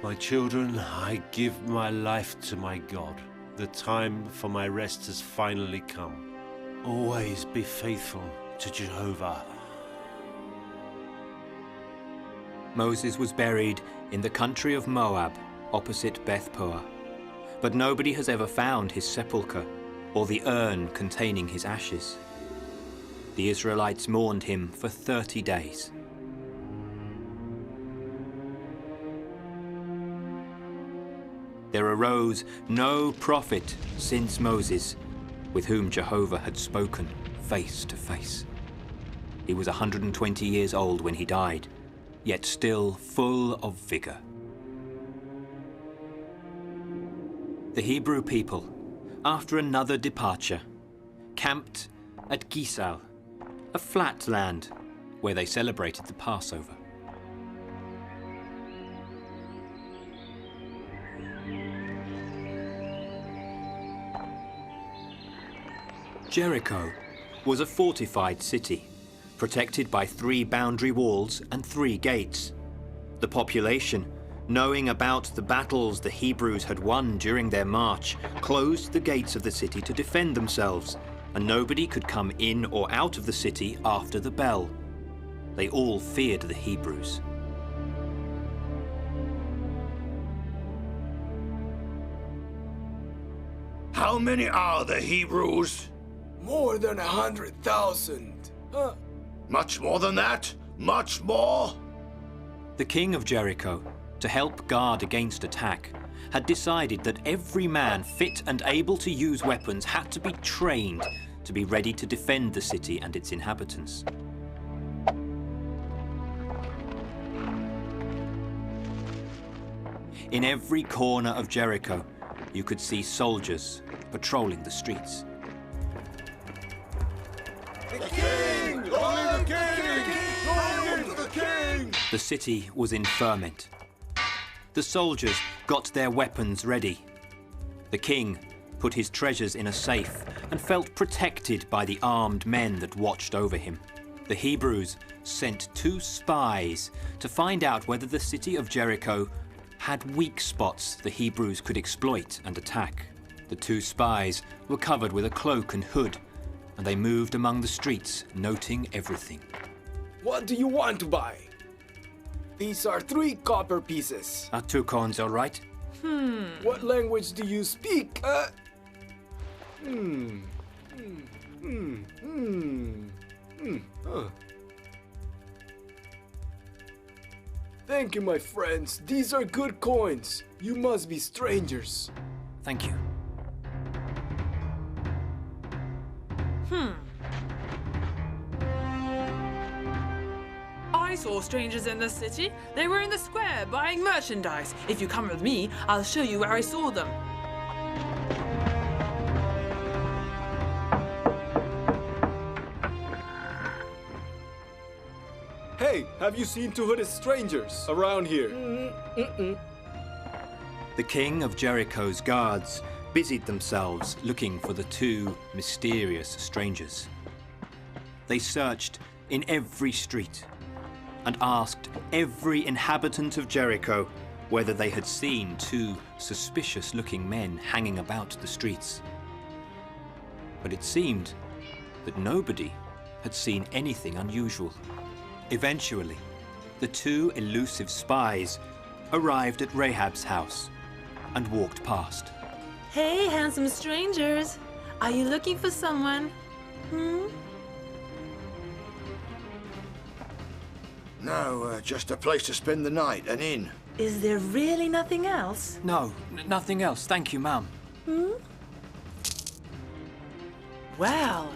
My children, I give my life to my God. The time for my rest has finally come. Always be faithful to Jehovah. Moses was buried in the country of Moab, opposite Beth Peor. But nobody has ever found his sepulchre or the urn containing his ashes. The Israelites mourned him for 30 days. There arose no prophet since Moses, with whom Jehovah had spoken face to face. He was 120 years old when he died, yet still full of vigor. The Hebrew people, after another departure, camped at Gisal, a flat land where they celebrated the Passover. Jericho was a fortified city, protected by 3 boundary walls and 3 gates. The population, knowing about the battles the Hebrews had won during their march, closed the gates of the city to defend themselves, and nobody could come in or out of the city after the bell. They all feared the Hebrews. How many are the Hebrews? More than 100,000. Much more than that? Much more? The king of Jericho, to help guard against attack, had decided that every man fit and able to use weapons had to be trained to be ready to defend the city and its inhabitants. In every corner of Jericho, you could see soldiers patrolling the streets. The king! Only the king! Only the king! The city was in ferment. The soldiers got their weapons ready. The king put his treasures in a safe and felt protected by the armed men that watched over him. The Hebrews sent 2 spies to find out whether the city of Jericho had weak spots the Hebrews could exploit and attack. The 2 spies were covered with a cloak and hood, and they moved among the streets, noting everything. What do you want to buy? These are 3 copper pieces. Are 2 coins all right? What language do you speak? Thank you, my friends. These are good coins. You must be strangers. Thank you. I saw strangers in the city. They were in the square buying merchandise. If you come with me, I'll show you where I saw them. Hey, have you seen 2 hooded strangers around here? The king of Jericho's guards busied themselves looking for the 2 mysterious strangers. They searched in every street and asked every inhabitant of Jericho whether they had seen 2 suspicious-looking men hanging about the streets. But it seemed that nobody had seen anything unusual. Eventually, the 2 elusive spies arrived at Rahab's house and walked past. Hey, handsome strangers. Are you looking for someone? No, just a place to spend the night, an inn. Is there really nothing else? No, nothing else. Thank you, ma'am. Well,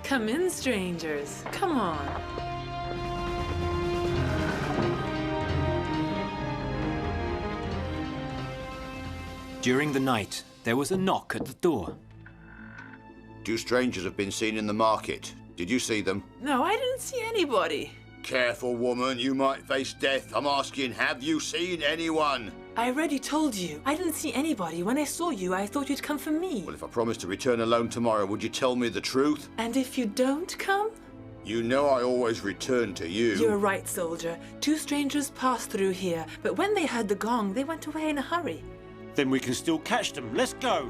come in, strangers. Come on. During the night, there was a knock at the door. 2 strangers have been seen in the market. Did you see them? No, I didn't see anybody. Careful, woman. You might face death. I'm asking, have you seen anyone? I already told you. I didn't see anybody. When I saw you, I thought you'd come for me. Well, if I promise to return alone tomorrow, would you tell me the truth? And if you don't come? You know I always return to you. You're right, soldier. 2 strangers passed through here, but when they heard the gong, they went away in a hurry. Then we can still catch them. Let's go.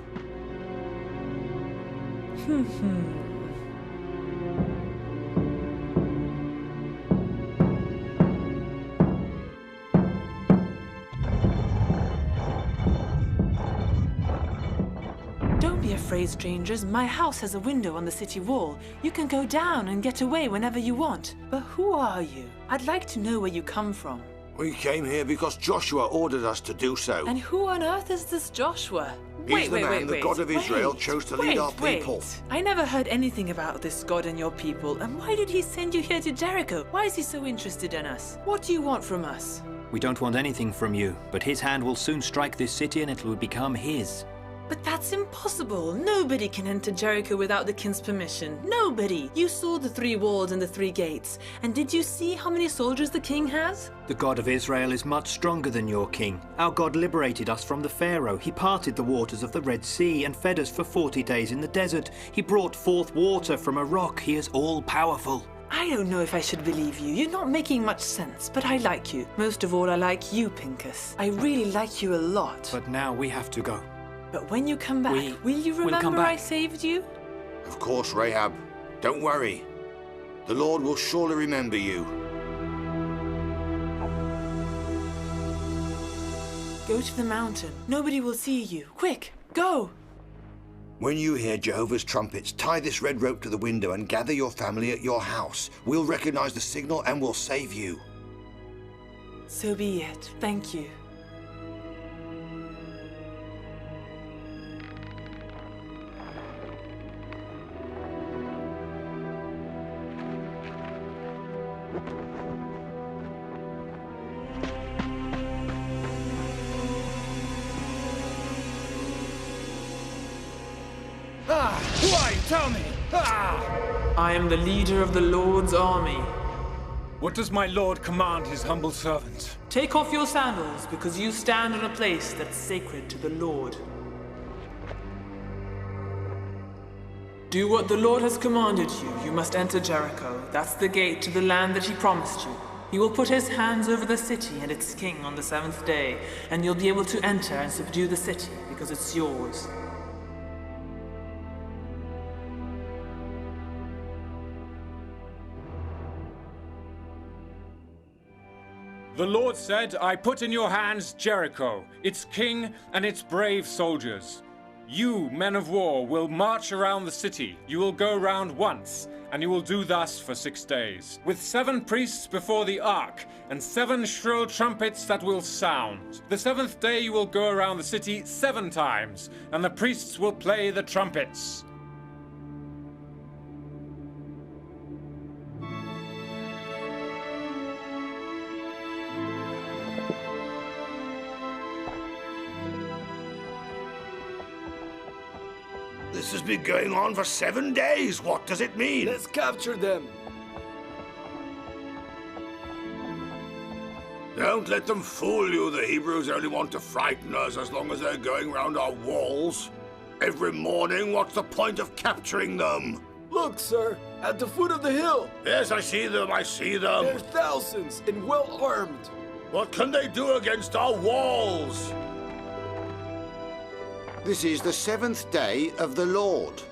Don't be afraid, strangers. My house has a window on the city wall. You can go down and get away whenever you want. But who are you? I'd like to know where you come from. We came here because Joshua ordered us to do so. And who on earth is this Joshua? He's the man the God of Israel chose to lead our people. I never heard anything about this God and your people. And why did he send you here to Jericho? Why is he so interested in us? What do you want from us? We don't want anything from you, but his hand will soon strike this city and it will become his. But that's impossible. Nobody can enter Jericho without the king's permission. Nobody. You saw the 3 walls and the 3 gates. And did you see how many soldiers the king has? The God of Israel is much stronger than your king. Our God liberated us from the Pharaoh. He parted the waters of the Red Sea and fed us for 40 days in the desert. He brought forth water from a rock. He is all-powerful. I don't know if I should believe you. You're not making much sense, but I like you. Most of all, I like you, Pincus. I really like you a lot. But now we have to go. But when you come back, will you remember I saved you? Of course, Rahab. Don't worry. The Lord will surely remember you. Go to the mountain. Nobody will see you. Quick, go! When you hear Jehovah's trumpets, tie this red rope to the window and gather your family at your house. We'll recognize the signal and we'll save you. So be it. Thank you. Who are you? Tell me! I am the leader of the Lord's army. What does my lord command his humble servant? Take off your sandals, because you stand in a place that's sacred to the Lord. Do what the Lord has commanded you. You must enter Jericho. That's the gate to the land that he promised you. He will put his hands over the city and its king on the 7th day, and you'll be able to enter and subdue the city, because it's yours. The Lord said, I put in your hands Jericho, its king and its brave soldiers. You, men of war, will march around the city. You will go round once, and you will do thus for 6 days, with 7 priests before the ark, and 7 shrill trumpets that will sound. The 7th day you will go around the city 7 times, and the priests will play the trumpets. This has been going on for 7 days. What does it mean? Let's capture them. Don't let them fool you. The Hebrews only want to frighten us as long as they're going round our walls. Every morning, what's the point of capturing them? Look, sir, at the foot of the hill. Yes, I see them, I see them. They're thousands and well armed. What can they do against our walls? This is the 7th day of the Lord.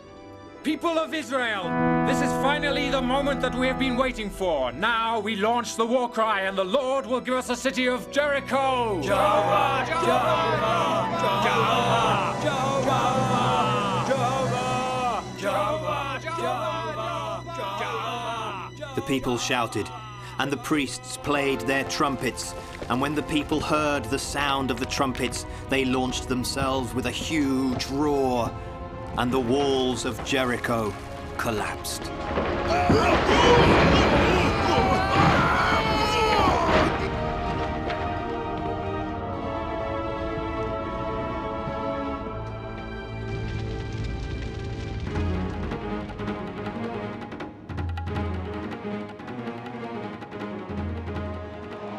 People of Israel, this is finally the moment that we have been waiting for. Now we launch the war cry and the Lord will give us a city of Jericho. Jehovah! Jehovah! Jehovah! Jehovah! Jehovah! Jehovah! Jehovah! The people shouted, and the priests played their trumpets. And when the people heard the sound of the trumpets, they launched themselves with a huge roar, and the walls of Jericho collapsed.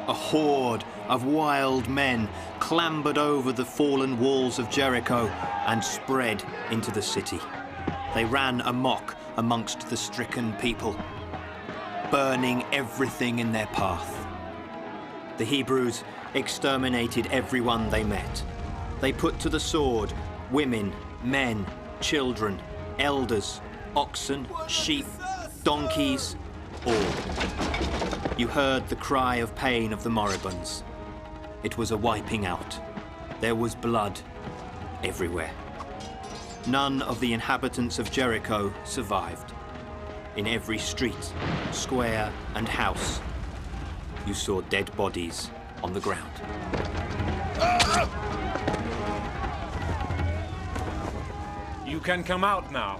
A horde of wild men clambered over the fallen walls of Jericho and spread into the city. They ran amok amongst the stricken people. burning everything in their path. The Hebrews exterminated everyone they met. They put to the sword women, men, children, elders, oxen, sheep, donkeys, all. You heard the cry of pain of the moribunds. It was a wiping out. There was blood everywhere. None of the inhabitants of Jericho survived. In every street, square, and house, you saw dead bodies on the ground. You can come out now.